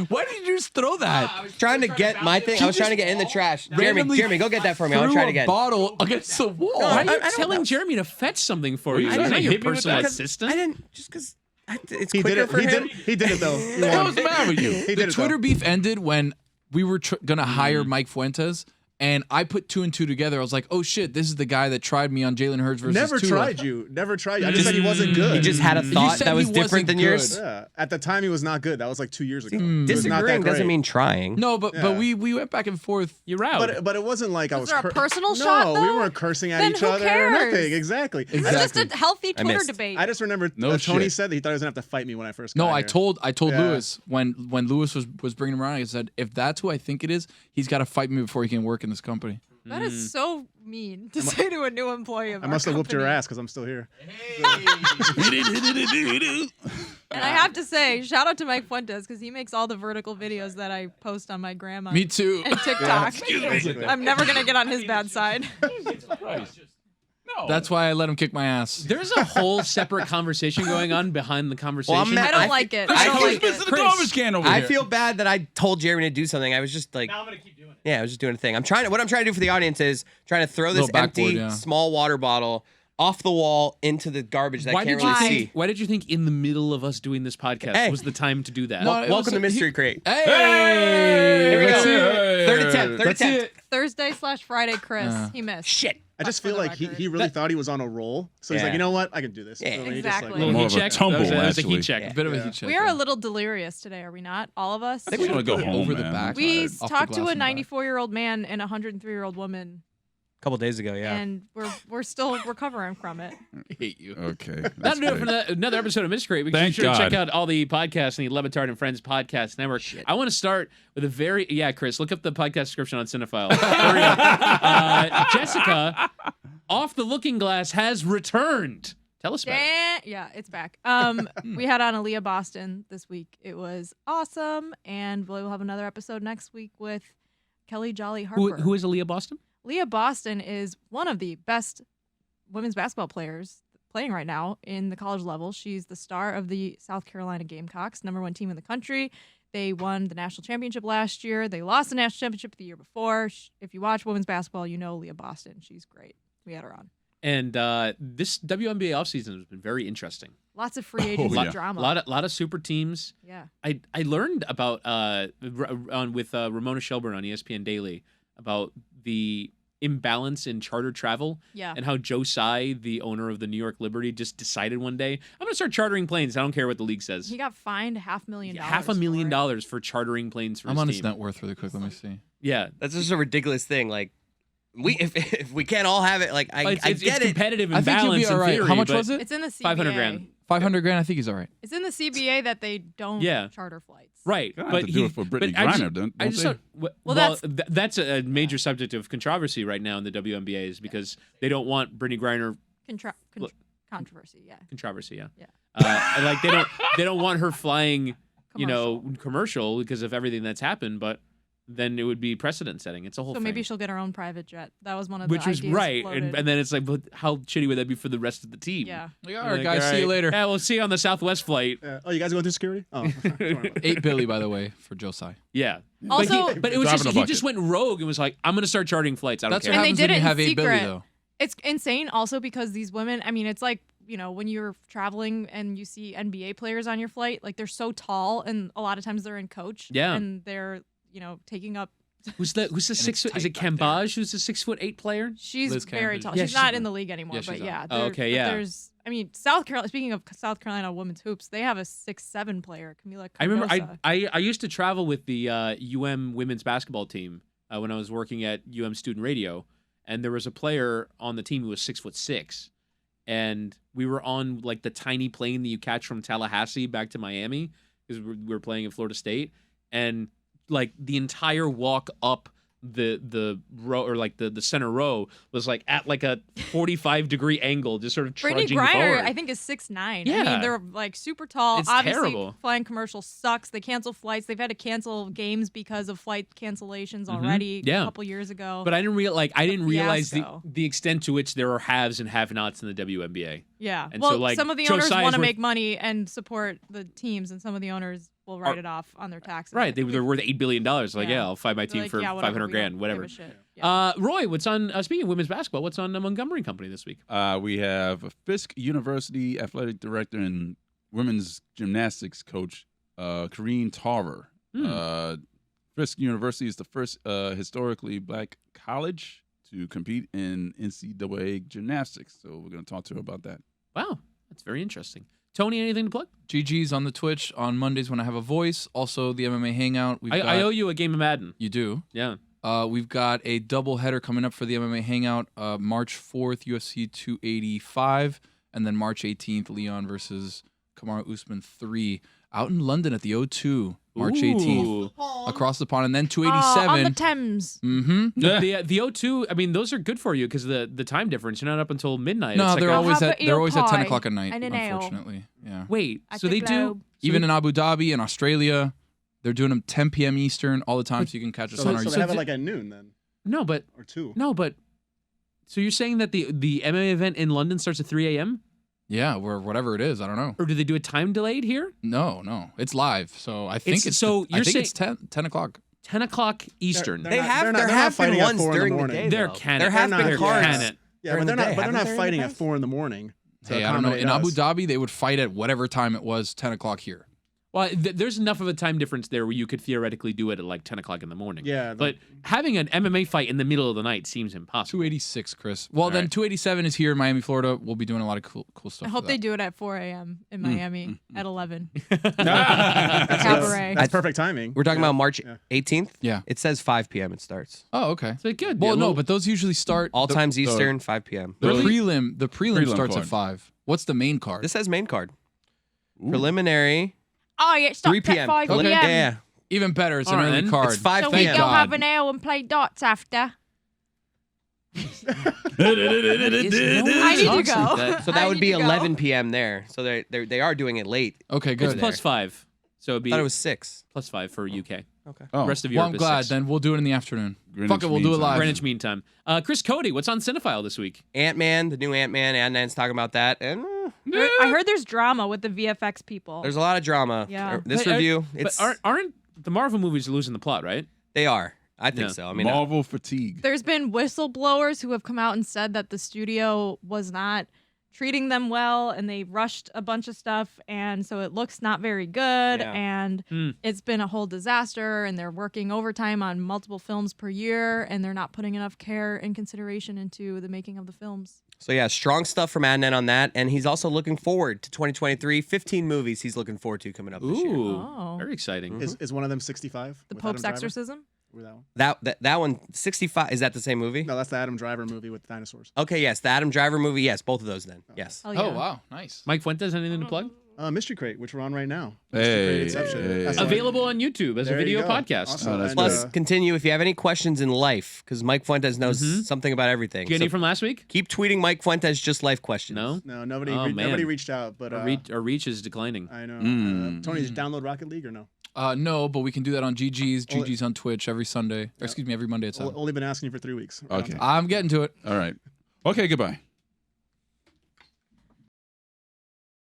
What did you just throw that? I was trying to get my thing. I was trying to get in the trash. randomly Jeremy, go get that for me. I want to try it again. Bottle against the wall. Why are you telling Jeremy to fetch something for you? I He's didn't not your hit me with personal that. assistant. I didn't just because it's He did quicker it. for He him. did. He did it though. He What won. was the matter with you? He The did it, Twitter though. beef ended when we were gonna hire Mike Fuentes, and I put 2 and 2 together. I was like, oh shit, this is the guy that tried me on Jalen Hurts versus Never Tua. tried you. Never tried you. I just said he wasn't good. He just had a thought said that he was different wasn't than good. yours. Yeah. At the time, he was not good. That was like 2 years ago. He was not that Disagreeing doesn't great. mean trying. No, but Yeah. we went back and forth. You're out. But it wasn't like I was. there a personal no, shot, we though? weren't cursing at Then each who other or cares? nothing. Exactly. It's just a healthy I Twitter missed. debate. I just remember No Tony shit. said that he thought he was gonna have to fight me when I first. No, got I here. told Yeah. Lewis when Lewis was bringing him around. I said, if that's who I think it is, he's got to fight me before he can work in this company. That is so mean to say to a new employee of I our must have whooped your company. ass because I'm still here. And I have to say, shout out to Mike Fuentes because he makes all the vertical videos that I post on my grandma Me too. and TikTok. Basically. I'm never gonna get on his bad side. That's why I let him kick my ass. There's a whole separate conversation going on behind the conversation. Well, I'm mad- I don't like it. I I don't feel- like Mr. it. the garbage can over I here. feel bad that I told Jeremy to do something. I was just like, I'm gonna keep doing it. yeah, I was just doing a thing. What I'm trying to do for the audience is trying to throw this Little backboard, empty yeah. small water bottle off the wall into the garbage that I can't really see. Why did you think in the middle of us doing this podcast Hey. was the time to do that? No, it Welcome to was- Mystery Crate. Hey, Here we let's go. see it. Third attempt. Third That's attempt. it. Thursday/Friday, Chris. He missed. Shit. I just For feel the like he record. really thought he was on a roll. So he's Yeah. like, you know what? I can do this. Yeah. So he just, Exactly. like, Little More heat of a check. tumble, That was a actually. heat check. Yeah. Bit of a Yeah. heat check. We are a little delirious today, are we not? All of us. I think we want to go home, over the man. back. We Off the talked glass to a and back. 94-year-old man and a 103-year-old woman, A couple days ago, yeah. and we're still recovering from it. I hate you. Okay. That'll That's do it good. for another episode of Mystery Crate. Be Thank sure to check God. out all the podcasts in the LeBatard and Friends Podcast Network. I want to start with a very Chris, look up the podcast description on Cinephile. Hurry up. Jessica, Off the Looking Glass has returned. Tell us about it. Yeah, it's back. We had on Aaliyah Boston this week. It was awesome, and we'll have another episode next week with Kelly Jolly Harper. Who is Aaliyah Boston? Leah Boston is one of the best women's basketball players playing right now in the college level. She's the star of the South Carolina Gamecocks, #1 team in the country. They won the national championship last year. They lost the national championship the year before. If you watch women's basketball, you know Leah Boston. She's great. We had her on. And this WNBA offseason has been very interesting. Lots of free agency yeah. drama. A lot of super teams. Yeah. I learned about with Ramona Shelburne on ESPN Daily about the imbalance in charter travel Yeah. and how Joe Tsai, the owner of the New York Liberty, just decided one day, I'm going to start chartering planes. I don't care what the league says. He got fined $500,000. $500,000 for chartering planes for I'm his on team. his net worth really quick. Let me see. Yeah. That's just a ridiculous thing. Like, if we can't all have it, like I It's get it. competitive I and think you'll be balanced all in right. theory, How much but was it? It's in the CBA. 500 grand. 500 grand. I think he's all right. It's in the CBA that they don't Yeah. charter flights. Right. Gotta But have to do it for Brittany but I just- Griner, don't I just they? thought, Well, that's a major subject of controversy right now in the WNBA is because they don't want Brittany Griner Controversy, yeah. controversy. Yeah. Yeah. And like they don't want her flying, commercial because of everything that's happened. But then it would be precedent setting. It's a whole So thing. maybe she'll get her own private jet. That was one of Which the was ideas right, floated. and then it's like, but how shitty would that be for the rest of the team? Yeah. Like, all Like, right, guys. See you later. Yeah, we'll see you on the Southwest flight. Oh, you guys going through security? Oh, $8 billion, by the way, for Josai. Yeah. Also- but it was Drop in just a he bucket. just went rogue and was like, I'm gonna start charting flights. I don't That's care. what And they happens did when it you in have $8 billion, secret. though. It's insane also because these women, I mean, it's like, when you're traveling and you see NBA players on your flight, like they're so tall and a lot of times they're in coach. Yeah. And they're, taking up. Who's the 6 foot? Is it tight back Cambage? Who's the 6'8" player? She's Liz very Cambage. tall. Yeah, she's she's not a- in the league anymore, Yeah, but she's yeah. not. Oh, okay, yeah. There's, South Carolina, speaking of South Carolina women's hoops, they have a 6'7" player, Camila I remember Cardosa. I used to travel with the UM women's basketball team when I was working at UM Student Radio, and there was a player on the team who was 6'6", and we were on like the tiny plane that you catch from Tallahassee back to Miami because we were playing at Florida State, and like the entire walk up the row or like the center row was like at like a 45-degree angle, just sort of Brittany trudging Griner, forward. I think, is 6'9". I Yeah. mean, they're like super tall. It's Obviously, terrible. flying commercial sucks. They cancel flights. They've had to cancel games because of flight cancellations already Yeah. a couple years ago. But I didn't realize fiasco. the extent to which there are haves and have-nots in the WNBA. Yeah. And well, so, like, some of the owners Josiah's want to worth- make money and support the teams, and some of the owners will write it off on their taxes. Right, they're worth $8 billion. Like, yeah, I'll fight my They're team like, for yeah, whatever, 500 we grand, don't whatever. give a shit. Yeah. Roy, what's on? Speaking of women's basketball, what's on Montgomery Company this week? We have Fisk University athletic director and women's gymnastics coach, Kareen Tarver. Fisk University is the first historically black college to compete in NCAA gymnastics. So we're going to talk to her about that. Wow, that's very interesting. Tony, anything to plug? GG's on the Twitch on Mondays when I have a voice. Also, the MMA Hangout. I owe you a game of Madden. You do? Yeah. We've got a double header coming up for the MMA Hangout. March 4th, UFC 285. And then March 18th, Leon versus Kamaru Usman 3. Out in London at the O2, March 18th. Across the pond. And then 287. On the Thames. Mm-hmm. The O2, I mean, those are good for you because the time difference. You're not up until midnight. No, It's they're like always have at an they're always at 10 pie o'clock at night, and an ale. unfortunately. Yeah. Wait, At so the they do? Globe. Even in Abu Dhabi and Australia, they're doing them 10 p.m. Eastern all the time, so you can catch us on our So YouTube. they have it like at noon then, No, but or 2. so you're saying that the MMA event in London starts at 3 a.m. Yeah, or whatever it is. I don't know. or do they do a time delayed here? No. It's live. So I think It's- so I you're think saying- it's 10 o'clock. 10 o'clock Eastern. They're They not- have they're not- there they're not have been fighting at ones 4 in the during the morning. day. They're though. canon. There have They're been not- cards. Canon. Yeah, during but the day, they're haven't not there in the fighting at past? 4 in the morning. to Hey, I don't know. accommodate In Abu us. Dhabi, they would fight at whatever time it was, 10 o'clock here. Well, there's enough of a time difference there where you could theoretically do it at like 10 o'clock in the morning. Yeah, But having an MMA fight in the middle of the night seems impossible. 286, Chris. Well, then right. 287 is here in Miami, Florida. We'll be doing a lot of cool stuff. I hope for they that. do it at 4 a.m. in Miami at 11. That's Cabaret. That's perfect timing. We're talking about March Yeah. 18th. Yeah. It says 5 p.m. It starts. Oh, okay. So good. Well, Yeah, no, little- but those usually start All the, times Eastern, 5 p.m. The Really? prelim starts card. at 5. What's the main card? This says main card. Preliminary, Oh, yeah, it 3 stops at p.m. 5 Okay. p.m. Yeah. Even better. It's All an right, early then. card. It's 5 So we p.m. go God. have an ale and play dots after. I need to go. So I that would need be to go. 11 p.m. there. So they are doing it late. Okay, It's good. plus 5. So it'd I be thought it was 6. plus 5 for UK. Okay. Oh, Rest of Well, Europe I'm is glad. 6. Then we'll do it in the afternoon. Greenwich Fuck it, we'll do it Mean Time. live. Greenwich Mean Time. Chris Cody, what's on Cinephile this week? Ant-Man, the new Ant-Man. Ant-Man's talking about that. And I heard there's drama with the VFX people. there's a lot of drama. Yeah. This But, review, But it's aren't the Marvel movies losing the plot, right? they are. I think Yeah. so. I mean, Marvel fatigue. There's been whistleblowers who have come out and said that the studio was not treating them well and they rushed a bunch of stuff, and so it looks not very good, Yeah. and it's been a whole disaster, and they're working overtime on multiple films per year, and they're not putting enough care and consideration into the making of the films. so yeah, strong stuff from Adnan on that. And he's also looking forward to 2023. 15 movies he's looking forward to coming up this year. Ooh, Oh. very exciting. Is one of them 65? The with Pope's Adam Driver? Exorcism? Or that one? That one, 65. Is that the same movie? No, that's the Adam Driver movie with dinosaurs. Okay, yes. The Adam Driver movie. Yes, both of those then. Yes. Hell yeah. Oh, wow. Nice. Mike Fuentes, anything to plug? Mystery Crate, which we're on right now. Hey, Mystery Crate Inception. hey. That's like- Available on YouTube as a There you video go. podcast. Awesome. Oh, that's And, Plus, continue if you have any questions in life, because Mike Fuentes knows something about everything. Get any So from last week? keep tweeting Mike Fuentes just life questions. No? no, nobody, Oh, man. nobody reached out, but Our reach is declining. I know. Mm. Tony, did you download Rocket League or no? No, but we can do that on GG's. Only- GG's on Twitch every Sunday. Or excuse me, every Monday at 7. Only been asking you for 3 weeks. Okay. I'm getting to it. All right. Okay, goodbye.